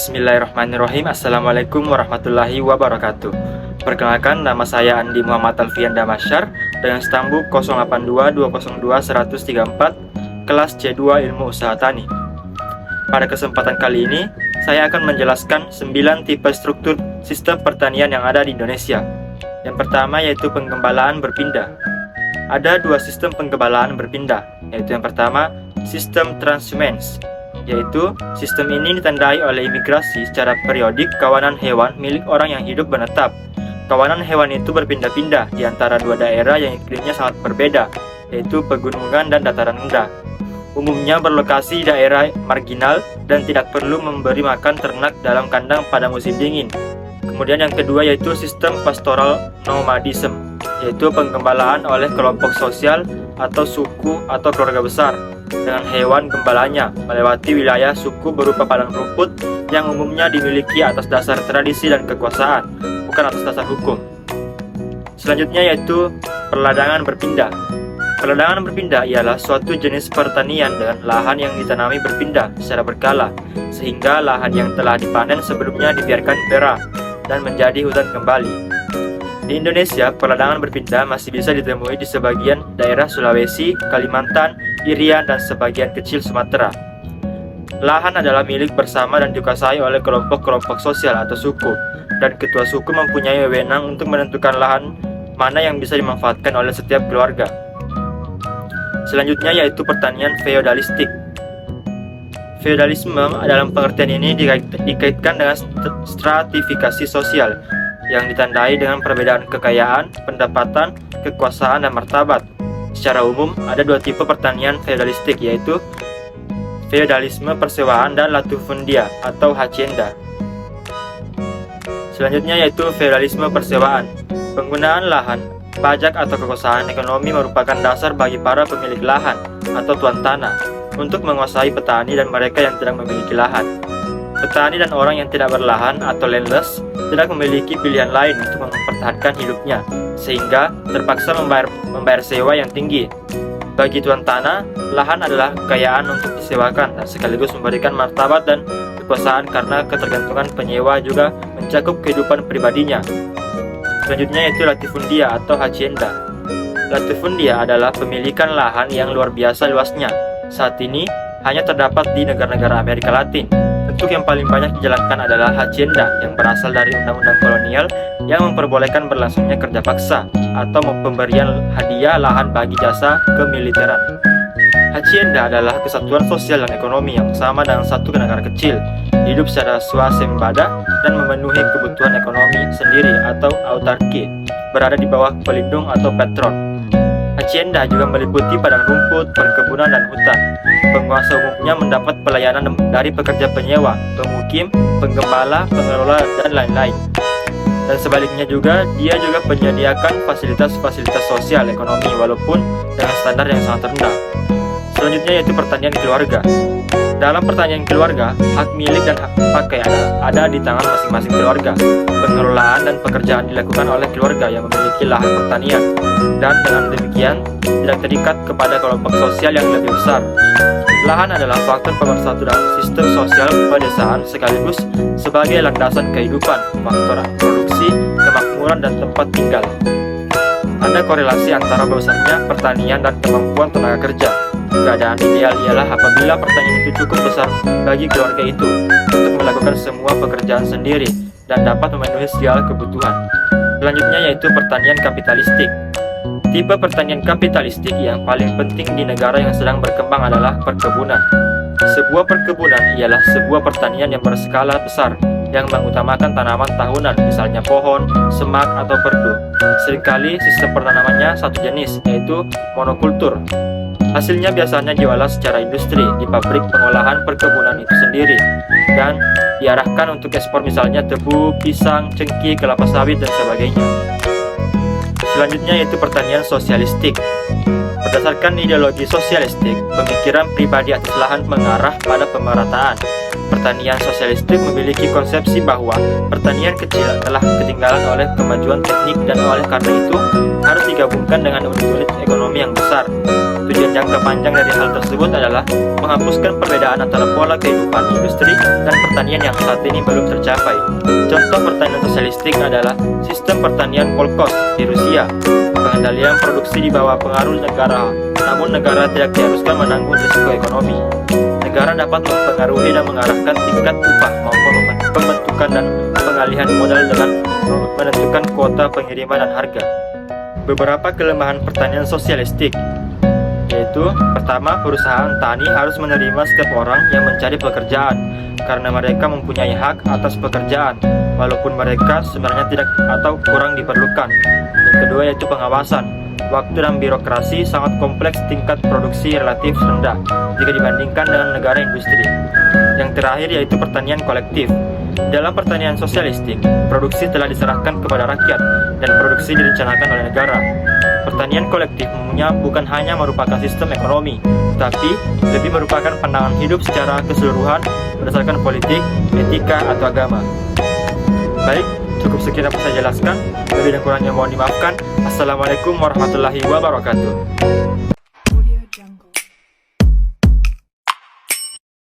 Bismillahirrahmanirrahim. Assalamualaikum warahmatullahi wabarakatuh. Perkenalkan, nama saya Andi Muhammad Alfian Damasyar dengan stambuk 0822021134 kelas C2 Ilmu Usaha Tani. Pada kesempatan kali ini, saya akan menjelaskan 9 tipe struktur sistem pertanian yang ada di Indonesia. Yang pertama yaitu penggembalaan berpindah. Ada 2 sistem penggembalaan berpindah, yaitu yang pertama sistem transhumance, yaitu sistem ini ditandai oleh imigrasi secara periodik kawanan hewan milik orang yang hidup menetap. Kawanan hewan itu berpindah-pindah di antara 2 daerah yang iklimnya sangat berbeda, yaitu pegunungan dan dataran rendah. Umumnya berlokasi di daerah marginal dan tidak perlu memberi makan ternak dalam kandang pada musim dingin. Kemudian yang kedua yaitu sistem pastoral nomadism, yaitu penggembalaan oleh kelompok sosial atau suku atau keluarga besar dengan hewan gembalanya melewati wilayah suku berupa padang rumput yang umumnya dimiliki atas dasar tradisi dan kekuasaan, bukan atas dasar hukum. Selanjutnya yaitu perladangan berpindah. Perladangan berpindah ialah suatu jenis pertanian dengan lahan yang ditanami berpindah secara berkala, sehingga lahan yang telah dipanen sebelumnya dibiarkan berah dan menjadi hutan kembali. Di Indonesia, perladangan berpindah masih bisa ditemui di sebagian daerah Sulawesi, Kalimantan, Irian, dan sebagian kecil Sumatera. Lahan adalah milik bersama dan dikuasai oleh kelompok-kelompok sosial atau suku, dan ketua suku mempunyai wewenang untuk menentukan lahan mana yang bisa dimanfaatkan oleh setiap keluarga. Selanjutnya yaitu pertanian feodalistik. Feodalisme dalam pengertian ini dikaitkan dengan stratifikasi sosial yang ditandai dengan perbedaan kekayaan, pendapatan, kekuasaan, dan martabat. Secara umum, ada 2 tipe pertanian feodalistik, yaitu feodalisme persewaan dan latifundia atau hacienda. Selanjutnya yaitu feodalisme persewaan. Penggunaan lahan, pajak atau kekuasaan ekonomi merupakan dasar bagi para pemilik lahan atau tuan tanah untuk menguasai petani dan mereka yang tidak memiliki lahan. Petani dan orang yang tidak berlahan atau landless tidak memiliki pilihan lain untuk mempertahankan hidupnya, sehingga terpaksa membayar sewa yang tinggi. Bagi tuan tanah, lahan adalah kekayaan untuk disewakan dan sekaligus memberikan martabat dan kekuasaan karena ketergantungan penyewa juga mencakup kehidupan pribadinya. Selanjutnya yaitu latifundia atau hacienda. Latifundia adalah pemilikan lahan yang luar biasa luasnya. Saat ini hanya terdapat di negara-negara Amerika Latin. Bentuk yang paling banyak dijalankan adalah hacienda yang berasal dari undang-undang kolonial yang memperbolehkan berlangsungnya kerja paksa atau pemberian hadiah lahan bagi jasa kemiliteran. Hacienda adalah kesatuan sosial dan ekonomi yang sama dengan satu negara kecil, hidup secara swasembada dan memenuhi kebutuhan ekonomi sendiri atau autarki, berada di bawah pelindung atau patron. Hacienda juga meliputi padang rumput, perkebunan, dan hutan. Penguasa umumnya mendapat pelayanan dari pekerja penyewa, pemukim, penggembala, pengelola, dan lain-lain. Dan sebaliknya juga, dia juga menyediakan fasilitas-fasilitas sosial ekonomi walaupun dengan standar yang sangat rendah. Selanjutnya yaitu pertanian keluarga. Dalam pertanian keluarga, hak milik dan hak pakai ada di tangan masing-masing keluarga. Pengelolaan dan pekerjaan dilakukan oleh keluarga yang memiliki lahan pertanian, dan dengan demikian tidak terikat kepada kelompok sosial yang lebih besar. Lahan adalah faktor pemersatu dalam sistem sosial pedesaan sekaligus sebagai landasan kehidupan, faktor produksi, kemakmuran, dan tempat tinggal. Ada korelasi antara besarnya pertanian dan kemampuan tenaga kerja. Keadaan ideal ialah apabila pertanian itu cukup besar bagi keluarga itu untuk melakukan semua pekerjaan sendiri dan dapat memenuhi segala kebutuhan. Selanjutnya yaitu pertanian kapitalistik. Tipe pertanian kapitalistik yang paling penting di negara yang sedang berkembang adalah perkebunan. Sebuah perkebunan ialah sebuah pertanian yang berskala besar yang mengutamakan tanaman tahunan, misalnya pohon, semak, atau perdu. Seringkali sistem penanamannya satu jenis, yaitu monokultur. Hasilnya biasanya diolah secara industri di pabrik pengolahan perkebunan itu sendiri dan diarahkan untuk ekspor, misalnya tebu, pisang, cengkih, kelapa sawit, dan sebagainya. Selanjutnya yaitu pertanian sosialistik. Berdasarkan ideologi sosialistik, pemikiran pribadi atas lahan mengarah pada pemerataan. Pertanian sosialistik memiliki konsepsi bahwa pertanian kecil telah ketinggalan oleh kemajuan teknik dan oleh karena itu harus digabungkan dengan unit-unit ekonomi yang besar. Tujuan jangka panjang dari hal tersebut adalah menghapuskan perbedaan antara pola kehidupan industri dan pertanian yang saat ini belum tercapai. Contoh pertanian sosialistik adalah sistem pertanian kolkos di Rusia. Pengendalian produksi di bawah pengaruh negara, namun negara tidak diharuskan menanggung risiko ekonomi. Negara dapat mempengaruhi dan mengarahkan tingkat upah maupun pembentukan dan pengalihan modal dengan menentukan kuota pengiriman dan harga. Beberapa kelemahan pertanian sosialistik yaitu: pertama, perusahaan tani harus menerima setiap orang yang mencari pekerjaan karena mereka mempunyai hak atas pekerjaan walaupun mereka sebenarnya tidak atau kurang diperlukan. Yang kedua yaitu pengawasan. Waktu dan birokrasi sangat kompleks, tingkat produksi relatif rendah jika dibandingkan dengan negara industri. Yang terakhir yaitu pertanian kolektif. Dalam pertanian sosialistik, produksi telah diserahkan kepada rakyat dan produksi direncanakan oleh negara. Pertanian kolektif bukan hanya merupakan sistem ekonomi, tapi lebih merupakan pandangan hidup secara keseluruhan berdasarkan politik, etika, atau agama. Baik, cukup sekian dapat saya jelaskan. Lebih dan kurangnya mohon dimaafkan. Assalamualaikum warahmatullahi wabarakatuh.